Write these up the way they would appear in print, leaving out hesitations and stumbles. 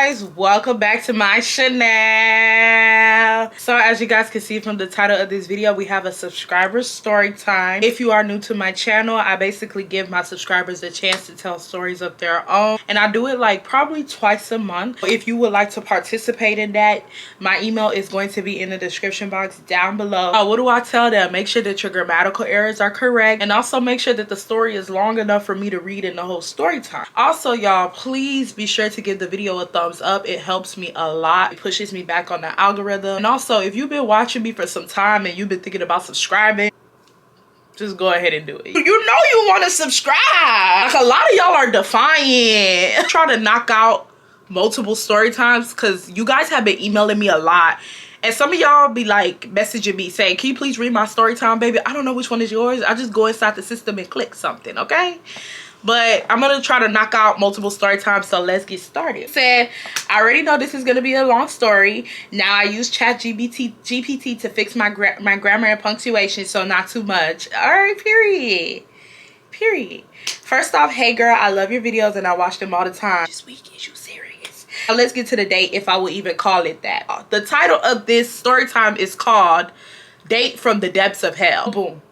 guys, welcome back to my channel. So as you guys can see from the title of this video, we have a subscriber story time. If you are new to my channel, I basically give my subscribers a chance to tell stories of their own, and I do it like probably twice a month. If you would like to participate in that, my email is going to be in the description box down below. What do I tell them? Make sure that your grammatical errors are correct, and also make sure that the story is long enough for me to read in the whole story time. Also, y'all, please be sure to give the video a thumbs up. It helps me a lot. It pushes me back on the algorithm. And also, if you've been watching me for some time and you've been thinking about subscribing, just go ahead and do it. You know you want to subscribe. Like, a lot of y'all are defiant. Try to knock out multiple story times because you guys have been emailing me a lot. And some of y'all be like messaging me saying, can you please read my story time, baby? I don't know which one is yours. I just go inside the system and click something, okay? But I'm gonna try to knock out multiple story times, so let's get started. Said, I already know this is gonna be a long story. Now I use GPT to fix my grammar and punctuation, so not too much. All right, period. First off, hey girl, I love your videos and I watch them all the time. This week, is you serious? Now let's get to the date, if I would even call it that. The title of this story time is called Date from the Depths of Hell. Boom.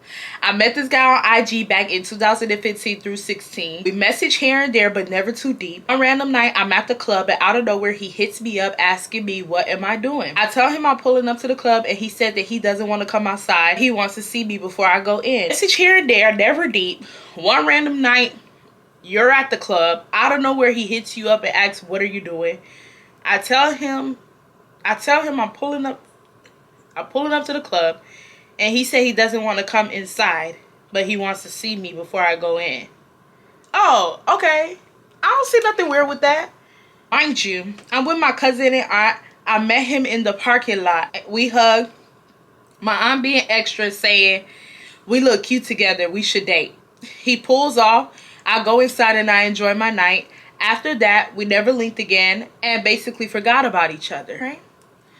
I met this guy on IG back in 2015 through 16. We messaged here and there, but never too deep. One random night, I'm at the club, and out of nowhere, he hits me up asking me, what am I doing? I tell him I'm pulling up to the club, and he said that he doesn't want to come outside. He wants to see me before I go in. Message here and there, never deep. One random night, you're at the club. Out of nowhere, he hits you up and asks, what are you doing? I tell him I'm pulling up to the club. And he said he doesn't want to come inside, but he wants to see me before I go in. Oh, okay. I don't see nothing weird with that. Mind you, I'm with my cousin and aunt. I met him in the parking lot. We hugged. My aunt being extra, saying, we look cute together. We should date. He pulls off. I go inside and I enjoy my night. After that, we never linked again and basically forgot about each other. Right?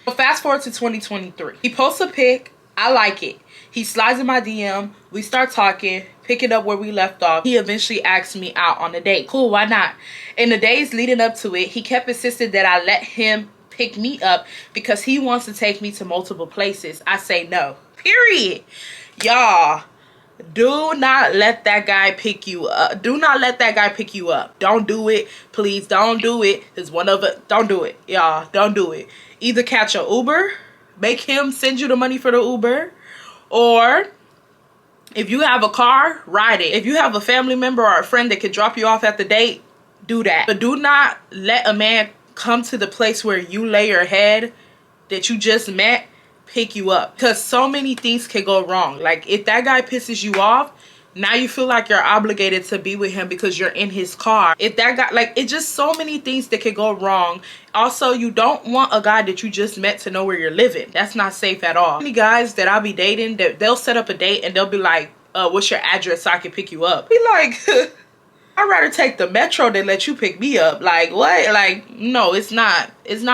So fast forward to 2023. He posts a pic. I like it. He slides in my DM. We start talking, picking up where we left off. He eventually asked me out on a date. Cool, why not? In the days leading up to it, he kept insisting that I let him pick me up because he wants to take me to multiple places. I say no. Period. Y'all, do not let that guy pick you up. Do not let that guy pick you up. Don't do it. Please don't do it. There's one of it. Don't do it. Y'all, don't do it. Either catch an Uber, make him send you the money for the Uber, or if you have a car, ride it. If you have a family member or a friend that can drop you off at the date, do that. But do not let a man come to the place where you lay your head that you just met pick you up, because so many things can go wrong. Like, if that guy pisses you off, now you feel like you're obligated to be with him because you're in his car. If that guy, like, it's just so many things that can go wrong. Also, you don't want a guy that you just met to know where you're living. That's not safe at all. Many guys that I'll be dating, that they'll set up a date and they'll be like, what's your address so I can pick you up? Be like, I'd rather take the metro than let you pick me up. Like, what? Like, no, it's not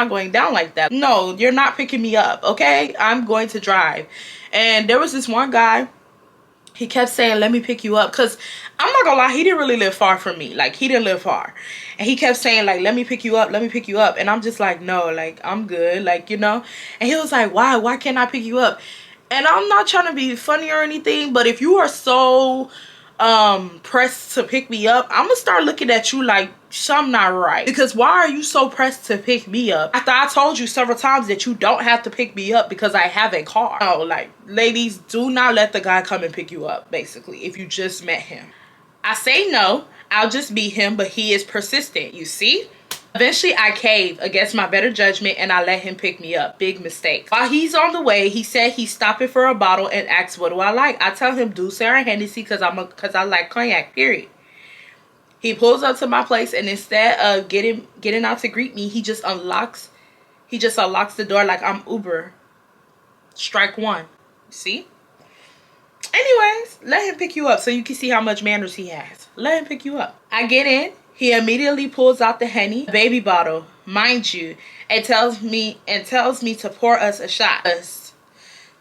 going down like that. No, you're not picking me up, okay? I'm going to drive. And there was this one guy, he kept saying, let me pick you up. Because I'm not gonna lie, he didn't really live far from me. Like, he didn't live far. And he kept saying, like, let me pick you up. Let me pick you up. And I'm just like, no, like, I'm good. Like, you know. And he was like, why? Why can't I pick you up? And I'm not trying to be funny or anything, but if you are so pressed to pick me up, I'm gonna start looking at you like something not right. Because why are you so pressed to pick me up after I told you several times that you don't have to pick me up because I have a car? No, like, ladies, do not let the guy come and pick you up, basically, if you just met him. I say no, I'll just meet him, but he is persistent, you see? Eventually, I cave against my better judgment and I let him pick me up. Big mistake. While he's on the way, he said he's stopping for a bottle and asks, what do I like? I tell him, Douce or Hennessy, because I like cognac, period. He pulls up to my place, and instead of getting out to greet me, he just unlocks the door like I'm Uber. Strike one. See? Anyways, let him pick you up so you can see how much manners he has. Let him pick you up. I get in. He immediately pulls out the Henny baby bottle, mind you, and tells me to pour us a shot.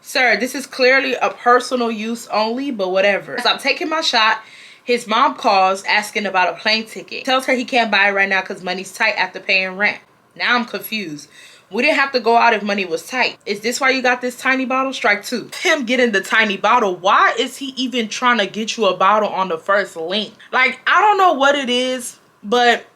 Sir, this is clearly a personal use only, but whatever. As I'm taking my shot, his mom calls asking about a plane ticket. Tells her he can't buy it right now because money's tight after paying rent. Now I'm confused. We didn't have to go out if money was tight. Is this why you got this tiny bottle? Strike two. Him getting the tiny bottle. Why is he even trying to get you a bottle on the first link? Like, I don't know what it is, but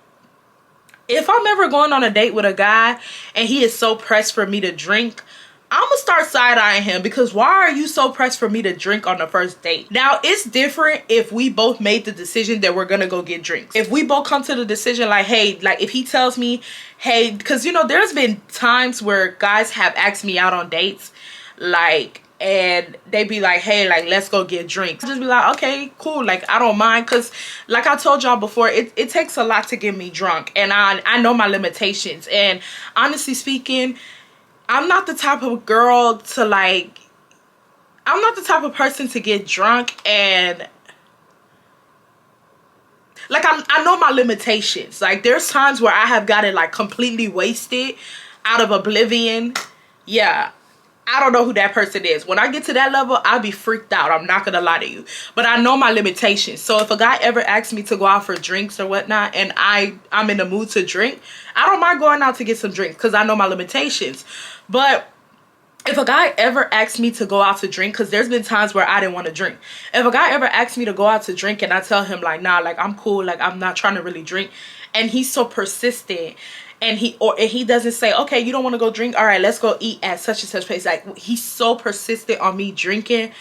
if I'm ever going on a date with a guy and he is so pressed for me to drink, I'm gonna start side-eyeing him, because why are you so pressed for me to drink on the first date? Now, it's different if we both made the decision that we're gonna go get drinks. If we both come to the decision like, hey, like if he tells me, hey, because you know, there's been times where guys have asked me out on dates, like, and they be like, hey, like, let's go get drinks. I just be like, okay, cool, like, I don't mind, because like I told y'all before, it takes a lot to get me drunk, and I know my limitations. And honestly speaking, I'm not the type of girl to like, I'm not the type of person to get drunk and like, I know my limitations. Like, there's times where I have gotten like completely wasted out of oblivion. Yeah, I don't know who that person is. When I get to that level, I'll be freaked out. I'm not gonna lie to you. But I know my limitations. So if a guy ever asks me to go out for drinks or whatnot, and I'm in the mood to drink, I don't mind going out to get some drinks, because I know my limitations. But if a guy ever asks me to go out to drink, because there's been times where I didn't want to drink. If a guy ever asks me to go out to drink and I tell him like, nah, like, I'm cool, like, I'm not trying to really drink, and he's so persistent, and he doesn't say, okay, you don't want to go drink, all right, let's go eat at such and such place. Like, he's so persistent on me drinking,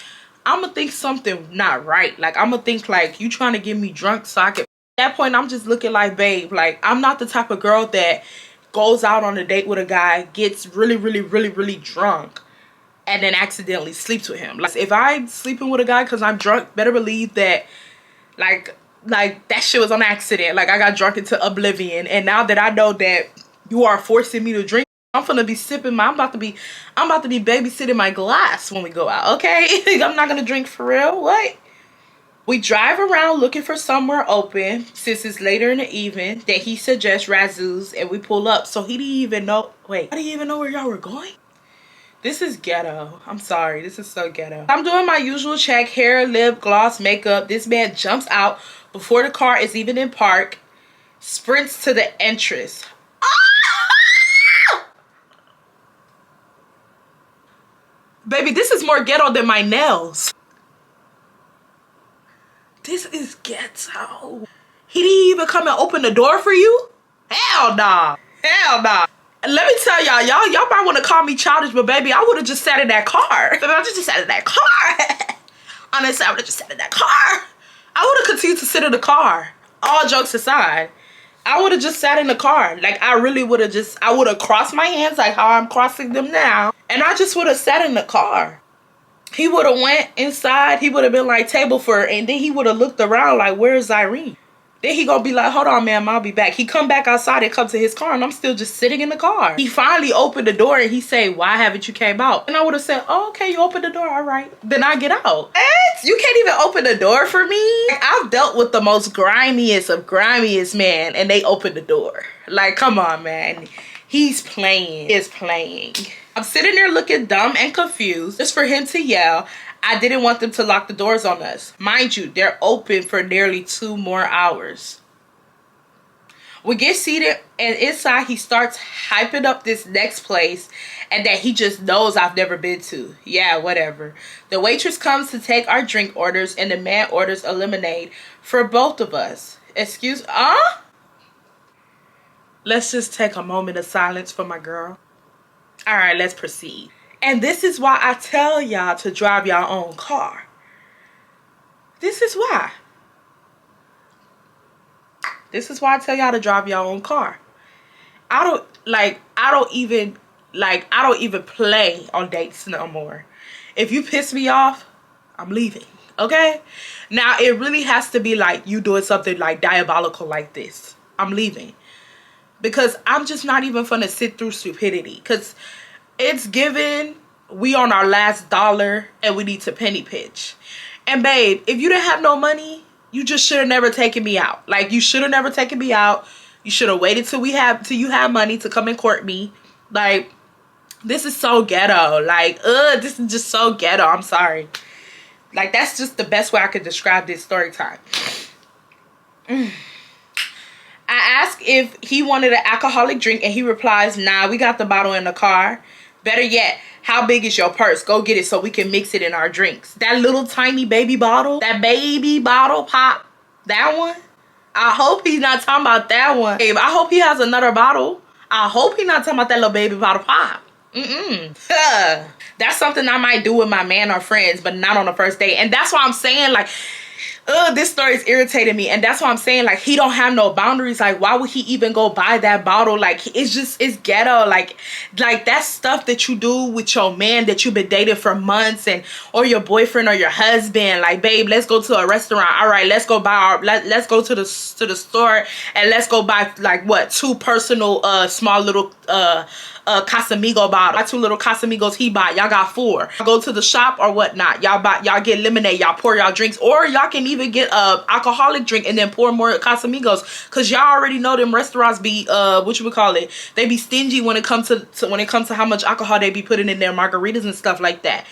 I'm gonna think something not right. Like, I'm gonna think like, you trying to get me drunk so I can. At that point, I'm just looking like, babe, like, I'm not the type of girl that goes out on a date with a guy, gets really drunk, and then accidentally sleeps with him. Like, if I'm sleeping with a guy because I'm drunk, better believe that like that shit was on accident. Like, I got drunk into oblivion, and now that I know that you are forcing me to drink, I'm gonna be sipping my, I'm about to be babysitting my glass when we go out, okay? I'm not gonna drink for real. What? We drive around looking for somewhere open, since it's later in the evening, that he suggests Razoo's, and we pull up. So he didn't even know, wait, I didn't even know where y'all were going? This is ghetto. I'm sorry, this is so ghetto. I'm doing my usual check, hair, lip, gloss, makeup. This man jumps out before the car is even in park, sprints to the entrance. Ah! Baby, this is more ghetto than my nails. This is ghetto. He didn't even come and open the door for you? Hell nah. Hell nah. Let me tell y'all might want to call me childish, but baby, I would have just sat in that car. Baby, I just sat in that car. Honestly, I would have just sat in that car. I would have continued to sit in the car. All jokes aside, I would have just sat in the car. Like, I really would have just, I would have crossed my hands like how I'm crossing them now. And I just would have sat in the car. He would have went inside. He would have been like, table for her. And then he would have looked around like, where's Irene? Then he gonna be like, hold on, ma'am, I'll be back. He come back outside and come to his car, and I'm still just sitting in the car. He finally opened the door and he say, why haven't you came out? And I would have said, oh, okay, you opened the door, all right. Then I get out. What? You can't even open the door for me? Like, I've dealt with the most grimiest of grimiest man, and they open the door. Like, come on, man. He's playing. He's playing. I'm sitting there looking dumb and confused just for him to yell. I didn't want them to lock the doors on us. Mind you, they're open for nearly 2 more hours. We get seated, and inside he starts hyping up this next place, and that he just knows I've never been to. Yeah, whatever. The waitress comes to take our drink orders, and the man orders a lemonade for both of us. Excuse, Let's just take a moment of silence for my girl. All right, let's proceed. And this is why I tell y'all to drive your own car. This is why. This is why I tell y'all to drive your own car. I don't even play on dates no more. If you piss me off, I'm leaving, okay? Now, it really has to be like you doing something like diabolical like this. I'm leaving. Because I'm just not even gonna sit through stupidity. Because it's given, we on our last dollar and we need to penny pinch. And babe, if you didn't have no money, you just should have never taken me out. Like, you should have never taken me out. You should have waited till you have money to come and court me. Like, this is so ghetto. Like, this is just so ghetto. I'm sorry. Like, that's just the best way I could describe this story time. I ask if he wanted an alcoholic drink and he replies, nah, we got the bottle in the car. Better yet, how big is your purse? Go get it so we can mix it in our drinks. That little tiny baby bottle, that baby bottle pop, that one. I hope he's not talking about that one. Babe, I hope he has another bottle. I hope he's not talking about that little baby bottle pop. That's something I might do with my man or friends, but not on the first date. And that's why I'm saying, like, this story is irritating me. And that's why I'm saying, like, he don't have no boundaries. Like, why would he even go buy that bottle? Like, it's ghetto. Like that's stuff that you do with your man that you've been dating for months, and or your boyfriend or your husband. Like, babe, let's go to a restaurant. All right, let's go buy let's go to the store and let's go buy, like, what, 2 personal small little Casamigo bottle. My 2 little Casamigos he bought. Y'all got 4. Go to the shop or whatnot. Y'all get lemonade. Y'all pour y'all drinks, or y'all can even get a alcoholic drink and then pour more Casamigos. Cause y'all already know them restaurants be what you would call it. They be stingy when it comes to how much alcohol they be putting in their margaritas and stuff like that.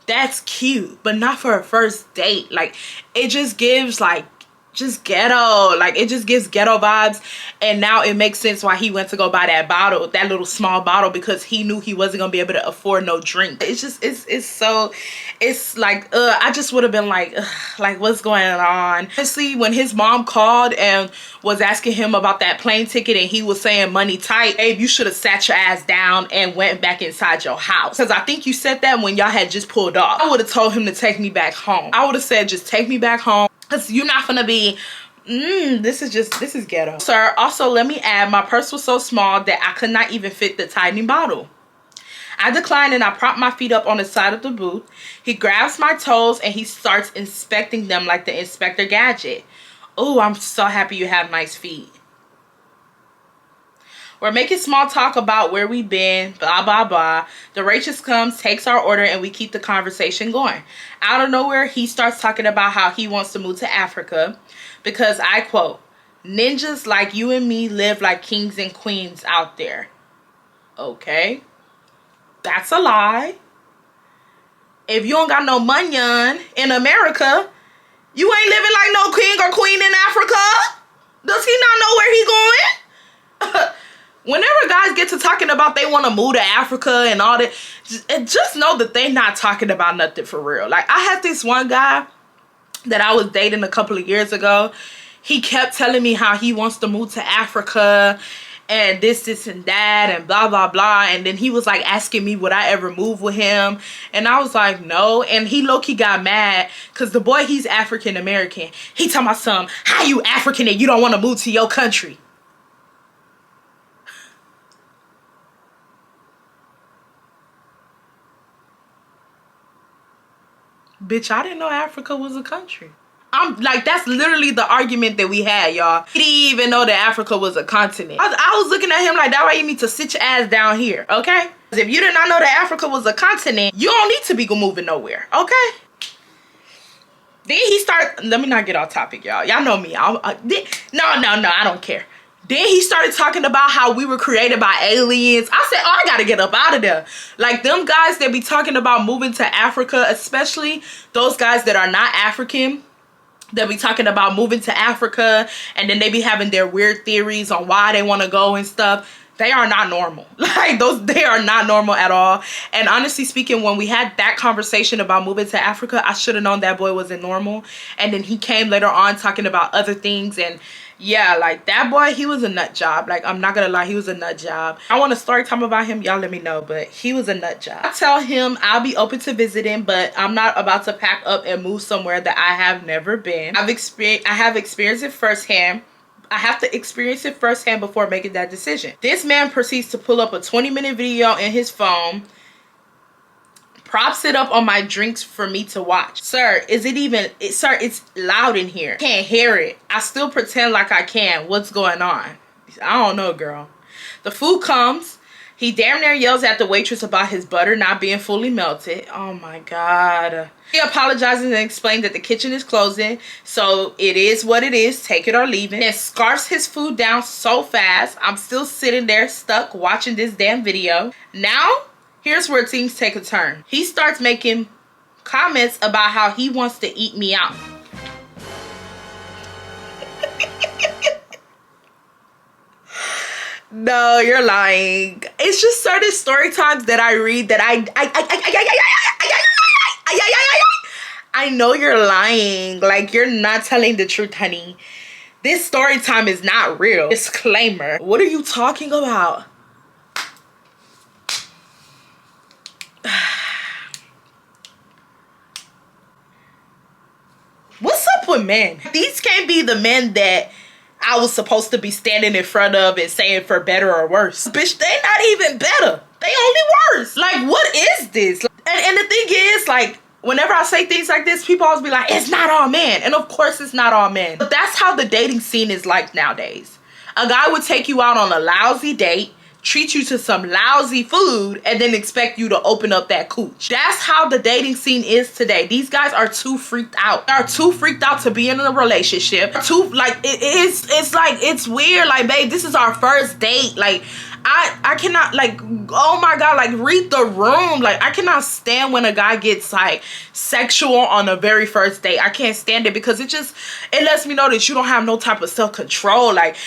That's cute, but not for a first date. Like, it just gives, like, just ghetto. Like, it just gives ghetto vibes. And now it makes sense why he went to go buy that bottle, that little small bottle, because he knew he wasn't gonna be able to afford no drink. It's just, it's like, I just would have been like, like, what's going on? Honestly, when his mom called and was asking him about that plane ticket and he was saying money tight, babe, you should have sat your ass down and went back inside your house. Because I think you said that when y'all had just pulled off. I would have told him to take me back home. I would have said, just take me back home. Because you're not gonna be, this is ghetto. Sir, also let me add, my purse was so small that I could not even fit the tiny bottle. I declined and I propped my feet up on the side of the booth. He grabs my toes and he starts inspecting them like the Inspector Gadget. Oh, I'm so happy you have nice feet. We're making small talk about where we've been, blah, blah, blah. The waitress comes, takes our order, and we keep the conversation going. Out of nowhere, he starts talking about how he wants to move to Africa because, I quote, ninjas like you and me live like kings and queens out there. Okay. That's a lie. If you don't got no money in America, you ain't living like no king or queen in Africa. Does he not know where he going? Whenever guys get to talking about they want to move to Africa and all that, just know that they not talking about nothing for real. Like, I had this one guy that I was dating a couple of years ago. He kept telling me how he wants to move to Africa and this and that and blah, blah, blah. And then he was like asking me would I ever move with him. And I was like, no. And he low-key got mad because the boy, he's African American. He talking about something, how you African and you don't want to move to your country? Bitch, I didn't know Africa was a country. I'm like, that's literally the argument that we had, y'all. He didn't even know that Africa was a continent. I was looking at him like, that way you need to sit your ass down here, okay? If you did not know that Africa was a continent, you don't need to be moving nowhere, okay? Then he started, let me not get off topic, y'all. Y'all know me. No, I don't care. Then he started talking about how we were created by aliens. I said, oh, I gotta get up out of there. Like, them guys that be talking about moving to Africa, especially those guys that are not African, that be talking about moving to Africa, and then they be having their weird theories on why they want to go and stuff. They are not normal. Like, they are not normal at all. And honestly speaking, when we had that conversation about moving to Africa, I should have known that boy wasn't normal. And then he came later on talking about other things, and yeah, like, that boy, he was a nut job. Like, I'm not gonna lie, he was a nut job. I want a story time about him, y'all let me know, but he was a nut job. I tell him I'll be open to visiting, but I'm not about to pack up and move somewhere that I have never been. I have experienced it firsthand. I have to experience it firsthand before making that decision. This man proceeds to pull up a 20-minute video in his phone, props it up on my drinks for me to watch. Sir, sir, it's loud in here. Can't hear it. I still pretend like I can. What's going on? I don't know, girl. The food comes. He damn near yells at the waitress about his butter not being fully melted. Oh my God. He apologizes and explains that the kitchen is closing, so it is what it is, take it or leave it. And scarfs his food down so fast, I'm still sitting there stuck watching this damn video. Now, here's where things take a turn. He starts making comments about how he wants to eat me out. No, you're lying. It's just certain story times that I read that I know you're lying. Like, you're not telling the truth, honey. This story time is not real. Disclaimer. What are you talking about? What's up with men? These can't be the men that I was supposed to be standing in front of and saying for better or worse. Bitch, they not even better. They only worse. Like, what is this? And the thing is, like, whenever I say things like this, people always be like, it's not all men. And of course it's not all men. But that's how the dating scene is like nowadays. A guy would take you out on a lousy date, treat you to some lousy food, and then expect you to open up that cooch. That's how the dating scene is today. These guys are too freaked out. They are too freaked out to be in a relationship. Too, like, it's like, it's weird. Like, babe, this is our first date. Like, I cannot, like, oh my God, like, read the room. Like, I cannot stand when a guy gets, like, sexual on the very first date. I can't stand it because it lets me know that you don't have no type of self-control. Like,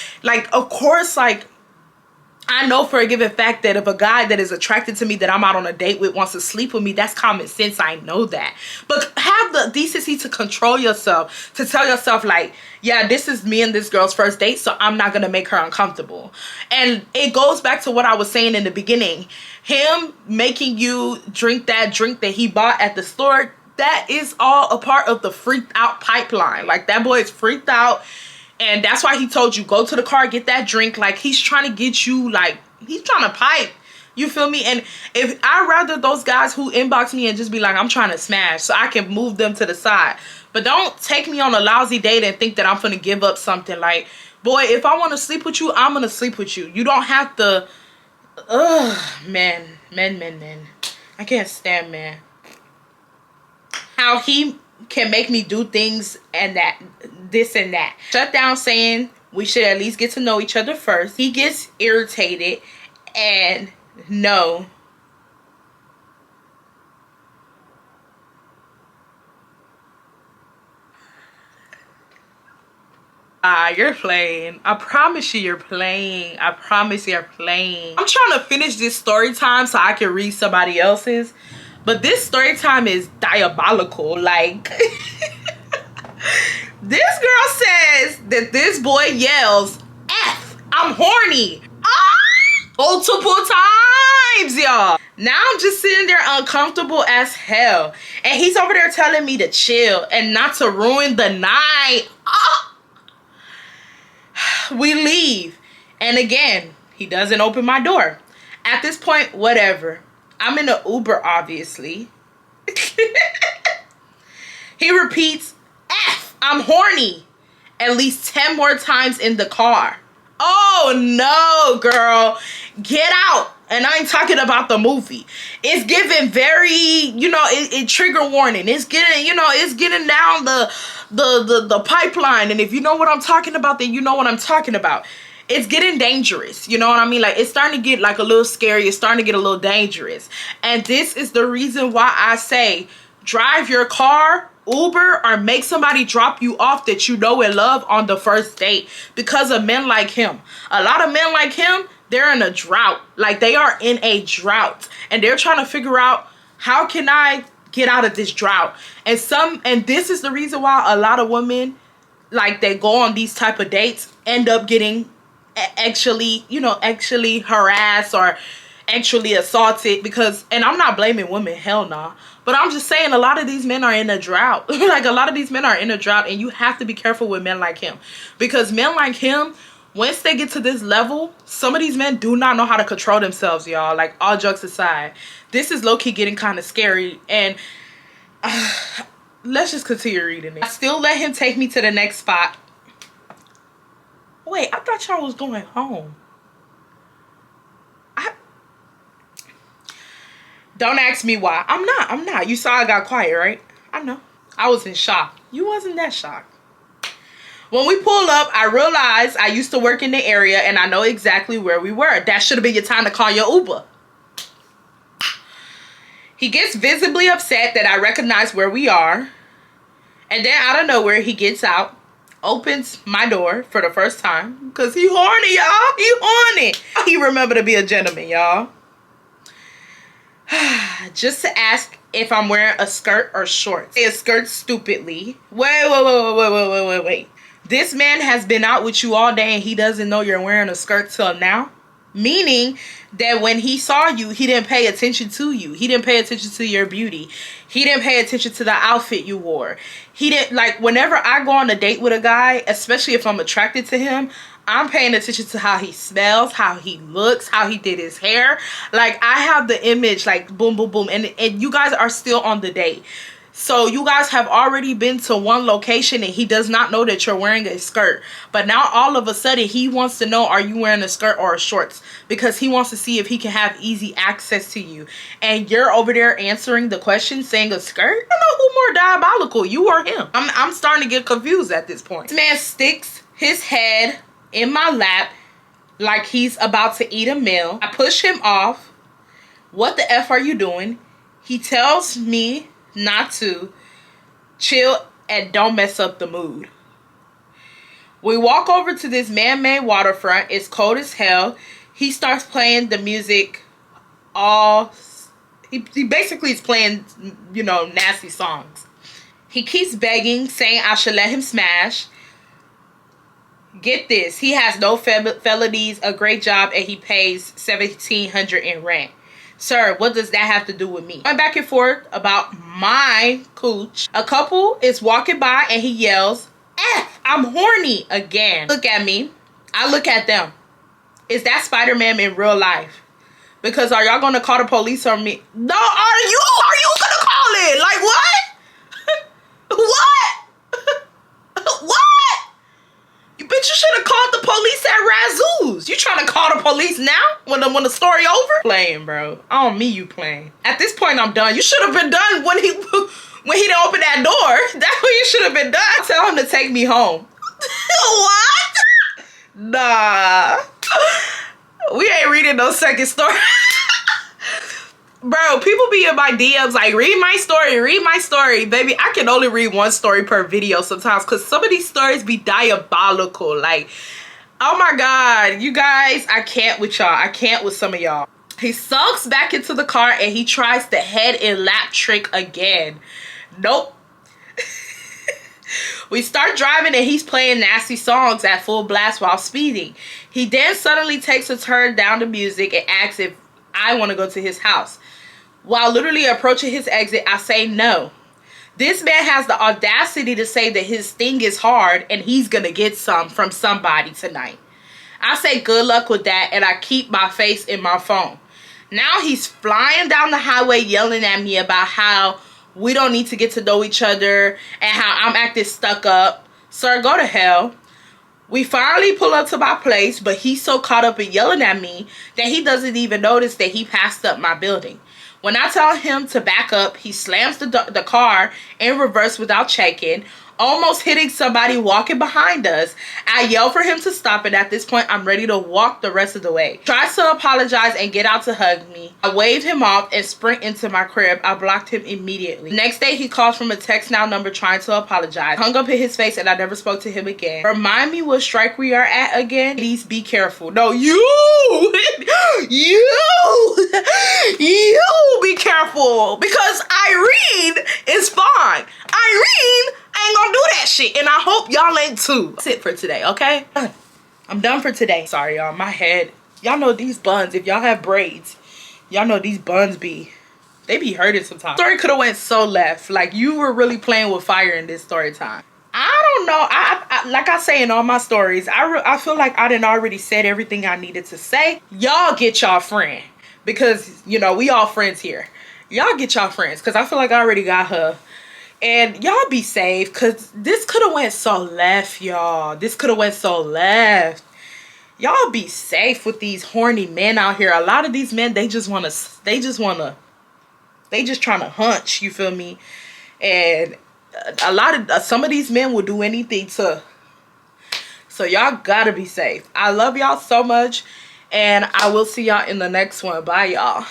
of course, like, I know for a given fact that if a guy that is attracted to me that I'm out on a date with wants to sleep with me, that's common sense. I know that. But have the decency to control yourself, to tell yourself, like, yeah, this is me and this girl's first date, so I'm not going to make her uncomfortable. And it goes back to what I was saying in the beginning. Him making you drink that drink that he bought at the store, that is all a part of the freaked out pipeline. Like, that boy is freaked out. And that's why he told you, go to the car, get that drink. Like, he's trying to get you, like, he's trying to pipe. You feel me? And if I'd rather those guys who inbox me and just be like, I'm trying to smash, so I can move them to the side. But don't take me on a lousy date and think that I'm gonna give up something. Like, boy, if I want to sleep with you, I'm gonna sleep with you. You don't have to. Men. I can't stand men. How he can make me do things and that, this and that. Shut down saying we should at least get to know each other first. He gets irritated and no. You're playing. I promise you you're playing. I promise you're playing. I'm trying to finish this story time so I can read somebody else's. But this story time is diabolical. Like, this girl says that this boy yells, F, I'm horny. Multiple times, y'all. Now I'm just sitting there uncomfortable as hell. And he's over there telling me to chill and not to ruin the night. We leave. And again, he doesn't open my door. At this point, whatever. I'm in an Uber, obviously. He repeats, F, I'm horny, at least 10 more times in the car. Oh no, girl. Get out. And I ain't talking about the movie. It's giving very, you know, it trigger warning. It's getting, you know, it's getting down the pipeline. And if you know what I'm talking about, then you know what I'm talking about. It's getting dangerous. You know what I mean? Like, it's starting to get like a little scary. It's starting to get a little dangerous. And this is the reason why I say drive your car, Uber, or make somebody drop you off that you know and love on the first date, because of men like him. A lot of men like him, they're in a drought. Like, they are in a drought and they're trying to figure out, how can I get out of this drought? And this is the reason why a lot of women, like, they go on these type of dates, end up getting actually harassed or actually assaulted. Because, and I'm not blaming women, hell nah, but I'm just saying a lot of these men are in a drought. Like, a lot of these men are in a drought, and you have to be careful with men like him, because men like him, once they get to this level, some of these men do not know how to control themselves, y'all. Like, all jokes aside, this is low-key getting kind of scary. And let's just continue reading it. I still let him take me to the next spot. Wait, I thought y'all was going home. Don't ask me why. I'm not. You saw I got quiet, right? I know. I was in shock. You wasn't that shocked. When we pulled up, I realized I used to work in the area and I know exactly where we were. That should have been your time to call your Uber. He gets visibly upset that I recognize where we are. And then out of nowhere, he gets out. opens my door for the first time because he horny, y'all. He horny. He remember to be a gentleman, y'all. Just to ask if I'm wearing a skirt or shorts. A skirt stupidly. Wait. This man has been out with you all day and he doesn't know you're wearing a skirt till now? Meaning that when he saw you, he didn't pay attention to you. He didn't pay attention to your beauty. He didn't pay attention to the outfit you wore. He didn't, like, whenever I go on a date with a guy, especially if I'm attracted to him, I'm paying attention to how he smells, how he looks, how he did his hair. Like, I have the image, like, boom, boom, boom. And you guys are still on the date. So you guys have already been to one location and he does not know that you're wearing a skirt. But now all of a sudden he wants to know, are you wearing a skirt or a shorts? Because he wants to see if he can have easy access to you. And you're over there answering the question saying a skirt? I don't know who more diabolical, you or him. I'm starting to get confused at this point. This man sticks his head in my lap like he's about to eat a meal. I push him off. What the F are you doing? He tells me not to. Chill and don't mess up the mood. We walk over to this man-made waterfront. It's cold as hell. He starts playing the music he basically is playing, you know, nasty songs. He keeps begging, saying I should let him smash. Get this, he has no felonies, a great job, and he pays $1,700 in rent. Sir, what does that have to do with me? Going back and forth about my cooch. A couple is walking by and he yells, F, I'm horny again. Look at me. I look at them. Is that Spider-Man in real life? Because are y'all gonna call the police on me? No, are you gonna call it? Like what? What? You bitch, you should have called the police at Razoo's. You trying to call the police now when the story over? Playing, bro. I don't mean you playing. At this point, I'm done. You should have been done when he didn't open that door. That's when you should have been done. Tell him to take me home. What? Nah. We ain't reading no second story. Bro, people be in my DMs like, read my story. Baby, I can only read one story per video sometimes because some of these stories be diabolical. Like, oh my God, you guys, I can't with y'all. I can't with some of y'all. He sulks back into the car and he tries the head and lap trick again. Nope. We start driving and he's playing nasty songs at full blast while speeding. He then suddenly takes a turn down the music and asks if I want to go to his house. While literally approaching his exit, I say no. This man has the audacity to say that his thing is hard and he's gonna get some from somebody tonight. I say good luck with that and I keep my face in my phone. Now he's flying down the highway yelling at me about how we don't need to get to know each other and how I'm acting stuck up. Sir, go to hell. We finally pull up to my place, but he's so caught up in yelling at me that he doesn't even notice that he passed up my building. When I tell him to back up, he slams the car in reverse without checking, almost hitting somebody walking behind us. I yell for him to stop, and at this point, I'm ready to walk the rest of the way. Tries to apologize and get out to hug me. I wave him off and sprint into my crib. I blocked him immediately. Next day, he calls from a text now number trying to apologize. Hung up in his face, and I never spoke to him again. Remind me what strike we are at again. Please be careful. No, you be careful, because Irene is fine. Irene ain't gonna do that shit, and I hope y'all ain't too. That's it for today, okay? I'm done for today. Sorry, y'all, my head. Y'all know these buns, if y'all have braids, y'all know these buns they be hurting sometimes. Story could have went so left. Like, you were really playing with fire in this story time. I don't know. I like I say in all my stories, I feel like I done already said everything I needed to say. Y'all get y'all friend, because, you know, we all friends here. Y'all get y'all friends, because I feel like I already got her. And y'all be safe, because this could have went so left, y'all. This could have went so left. Y'all be safe with these horny men out here. A lot of these men, they just trying to hunch, you feel me? And some of these men will do anything to. So y'all gotta be safe. I love y'all so much, and I will see y'all in the next one. Bye, y'all.